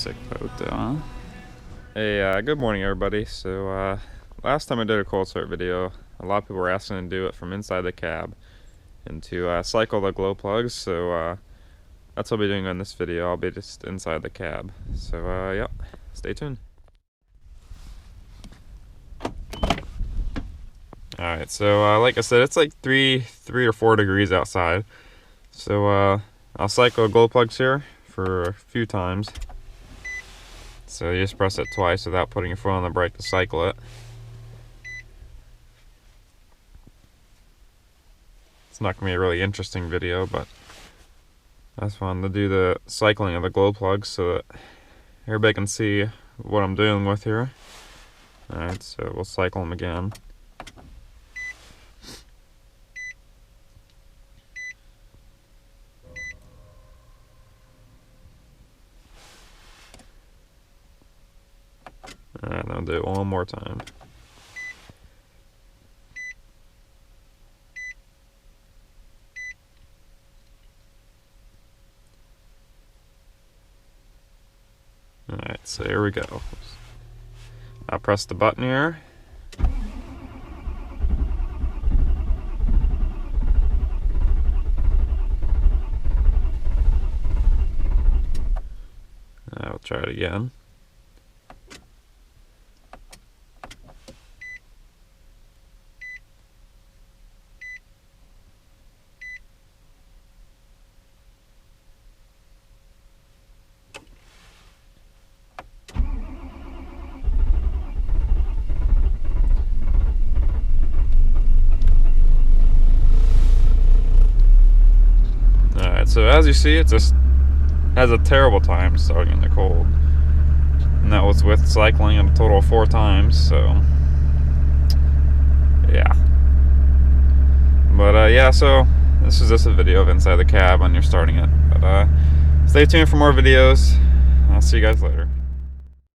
sick boat though, huh? Hey, good morning everybody. So, last time I did a cold start video, a lot of people were asking to do it from inside the cab and to cycle the glow plugs, so that's what I'll be doing on this video. I'll be just inside the cab. So, yep, stay tuned. Alright, so like I said, it's like 3 or 4 degrees outside. So, I'll cycle glow plugs here for a few times. So you just press it twice without putting your foot on the brake to cycle it. It's not going to be a really interesting video, but I just wanted to do the cycling of the glow plugs so that everybody can see what I'm dealing with here. Alright, so we'll cycle them again. And I'll do it one more time. Alright, so here we go. I'll press the button here. I'll try it again. So as you see, it just has a terrible time starting in the cold. And that was with cycling a total of 4 times, so yeah. But yeah, so this is just a video of inside the cab when you're starting it. But stay tuned for more videos. I'll see you guys later.